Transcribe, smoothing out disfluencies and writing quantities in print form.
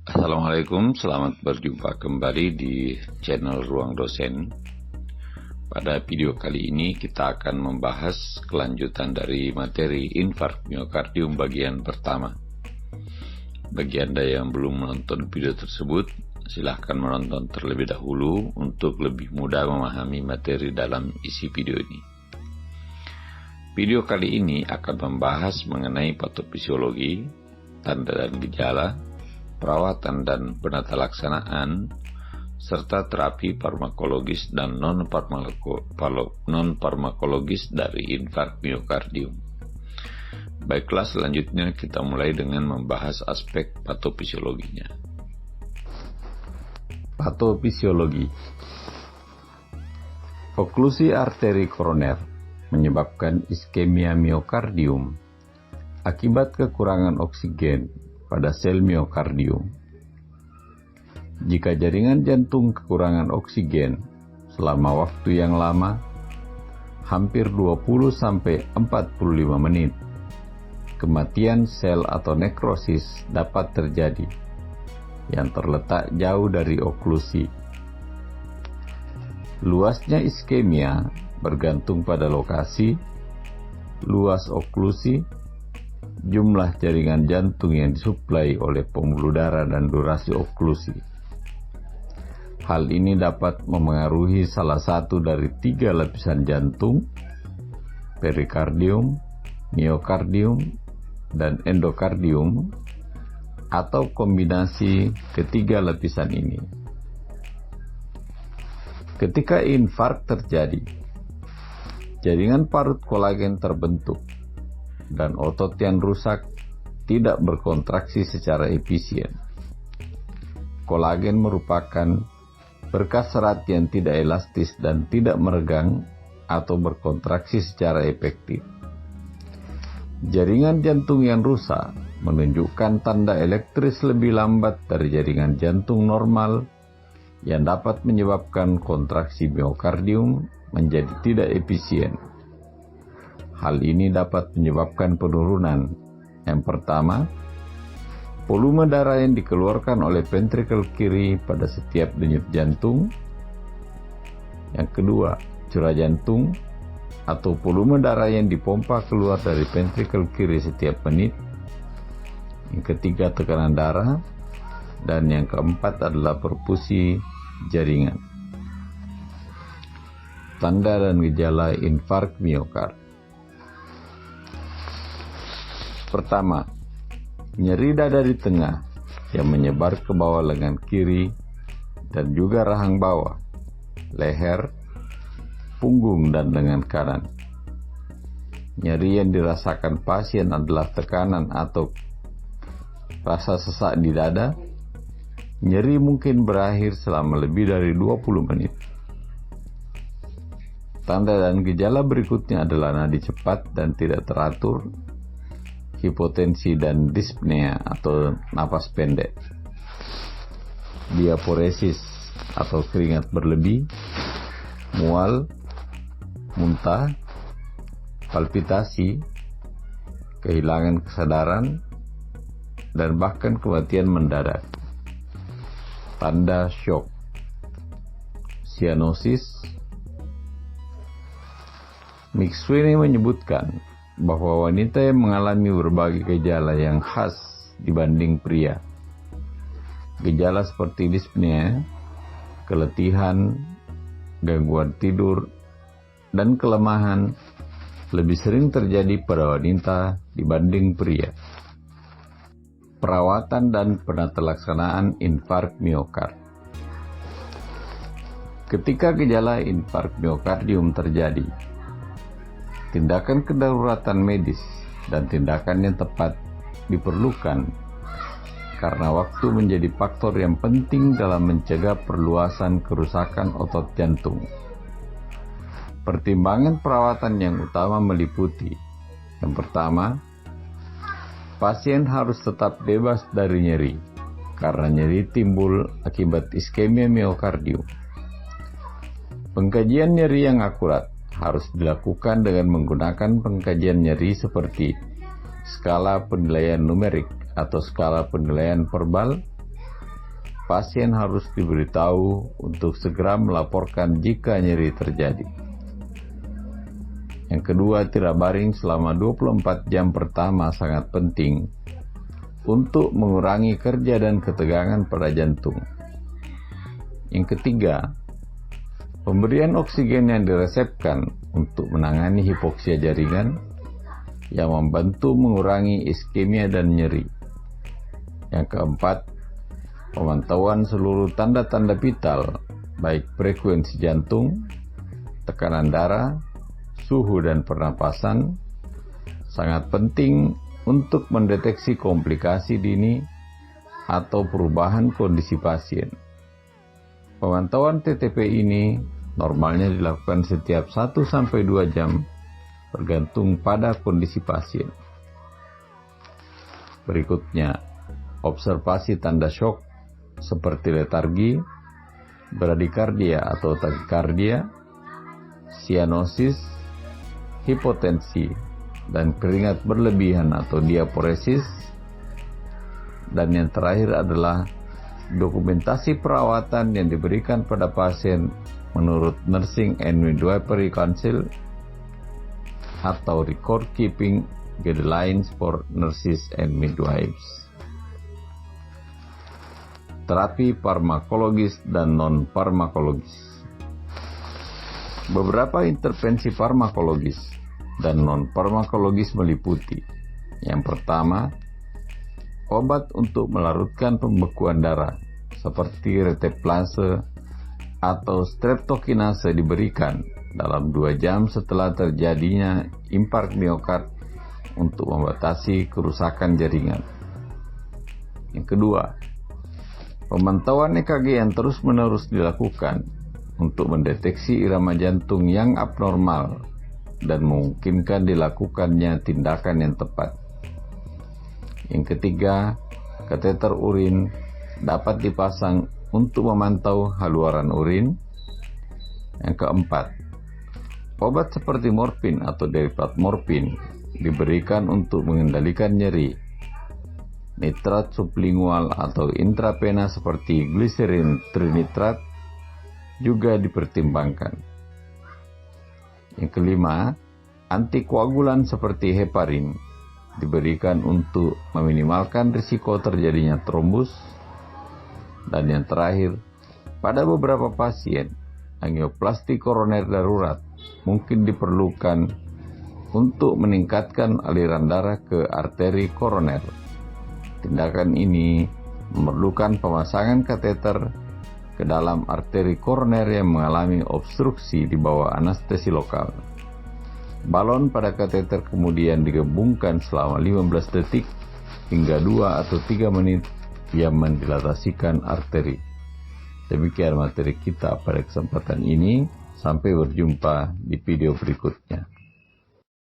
Assalamualaikum, selamat berjumpa kembali di channel Ruang Dosen. Pada video kali ini kita akan membahas kelanjutan dari materi infark miokardium bagian pertama. Bagi Anda yang belum menonton video tersebut, silahkan menonton terlebih dahulu untuk lebih mudah memahami materi dalam isi video ini. Video kali ini akan membahas mengenai patofisiologi, tanda dan gejala, perawatan dan penata laksanaan, serta terapi farmakologis dan non-farmakologis dari infark miokardium. Baiklah, selanjutnya kita mulai dengan membahas aspek patofisiologinya. Patofisiologi. Oklusi arteri koroner menyebabkan iskemia miokardium akibat kekurangan oksigen pada sel miokardium. Jika jaringan jantung kekurangan oksigen selama waktu yang lama, hampir 20-45 menit, kematian sel atau nekrosis dapat terjadi yang terletak jauh dari oklusi. Luasnya iskemia bergantung pada lokasi, luas oklusi, jumlah jaringan jantung yang disuplai oleh pembuluh darah dan durasi oklusi. Hal ini dapat memengaruhi salah satu dari 3 lapisan jantung, perikardium, miokardium, dan endokardium, atau kombinasi ketiga lapisan ini. Ketika infark terjadi, jaringan parut kolagen terbentuk, dan otot yang rusak tidak berkontraksi secara efisien. Kolagen merupakan berkas serat yang tidak elastis dan tidak meregang atau berkontraksi secara efektif. Jaringan jantung yang rusak menunjukkan tanda elektris lebih lambat dari jaringan jantung normal yang dapat menyebabkan kontraksi miokardium menjadi tidak efisien. Hal ini dapat menyebabkan penurunan. Yang pertama, volume darah yang dikeluarkan oleh ventrikel kiri pada setiap denyut jantung. Yang kedua, curah jantung atau volume darah yang dipompa keluar dari ventrikel kiri setiap menit. Yang ketiga, tekanan darah. Dan yang keempat adalah perfusi jaringan. Tanda dan gejala infark miokard. Pertama, nyeri dada di tengah yang menyebar ke bawah lengan kiri dan juga rahang bawah, leher, punggung, dan lengan kanan. Nyeri yang dirasakan pasien adalah tekanan atau rasa sesak di dada. Nyeri mungkin berakhir selama lebih dari 20 menit. Tanda dan gejala berikutnya adalah nadi cepat dan tidak teratur, hipotensi dan dyspnea atau napas pendek, diaporesis atau keringat berlebih, mual, muntah, palpitasi, kehilangan kesadaran, dan bahkan kematian mendadak. Tanda shock, cyanosis. McSweeney menyebutkan bahwa wanita yang mengalami berbagai gejala yang khas dibanding pria. Gejala seperti dyspnea, keletihan, gangguan tidur, dan kelemahan lebih sering terjadi pada wanita dibanding pria. Perawatan dan penata laksanaan infark miokard. Ketika gejala infark miokardium terjadi, tindakan kedaruratan medis dan tindakan yang tepat diperlukan karena waktu menjadi faktor yang penting dalam mencegah perluasan kerusakan otot jantung. Pertimbangan perawatan yang utama meliputi: yang pertama, pasien harus tetap bebas dari nyeri karena nyeri timbul akibat iskemia miokardium. Pengkajian nyeri yang akurat harus dilakukan dengan menggunakan pengkajian nyeri seperti skala penilaian numerik atau skala penilaian verbal, pasien harus diberitahu untuk segera melaporkan jika nyeri terjadi. Yang kedua, tirak baring selama 24 jam pertama sangat penting untuk mengurangi kerja dan ketegangan pada jantung. Yang ketiga, pemberian oksigen yang diresepkan untuk menangani hipoksia jaringan yang membantu mengurangi iskemia dan nyeri. Yang keempat, pemantauan seluruh tanda-tanda vital, baik frekuensi jantung, tekanan darah, suhu dan pernapasan, sangat penting untuk mendeteksi komplikasi dini atau perubahan kondisi pasien. Pemantauan TTP ini normalnya dilakukan setiap 1-2 jam bergantung pada kondisi pasien. Berikutnya, observasi tanda shock seperti letargi, bradikardia atau takikardia, sianosis, hipotensi, dan keringat berlebihan atau diaporesis. Dan yang terakhir adalah dokumentasi perawatan yang diberikan pada pasien menurut Nursing and Midwifery Council atau Record Keeping Guidelines for Nurses and Midwives. Terapi farmakologis dan non-farmakologis. Beberapa intervensi farmakologis dan non-farmakologis meliputi: yang pertama, obat untuk melarutkan pembekuan darah seperti reteplase atau streptokinase diberikan dalam 2 jam setelah terjadinya infark miokard untuk membatasi kerusakan jaringan. Yang kedua, pemantauan EKG yang terus-menerus dilakukan untuk mendeteksi irama jantung yang abnormal dan memungkinkan dilakukannya tindakan yang tepat. Yang ketiga, kateter urin dapat dipasang untuk memantau haluaran urin. Yang keempat, obat seperti morfin atau derivat morfin diberikan untuk mengendalikan nyeri. Nitrat sublingual atau intravena seperti gliserin trinitrat juga dipertimbangkan. Yang kelima, antikoagulan seperti heparin diberikan untuk meminimalkan risiko terjadinya trombus. Dan yang terakhir, pada beberapa pasien, angioplasti koroner darurat mungkin diperlukan untuk meningkatkan aliran darah ke arteri koroner. Tindakan ini memerlukan pemasangan kateter ke dalam arteri koroner yang mengalami obstruksi di bawah anestesi lokal. Balon pada kateter kemudian digembungkan selama 15 detik hingga 2 atau 3 menit yang mendilatasikan arteri. Demikian materi kita pada kesempatan ini. Sampai berjumpa di video berikutnya.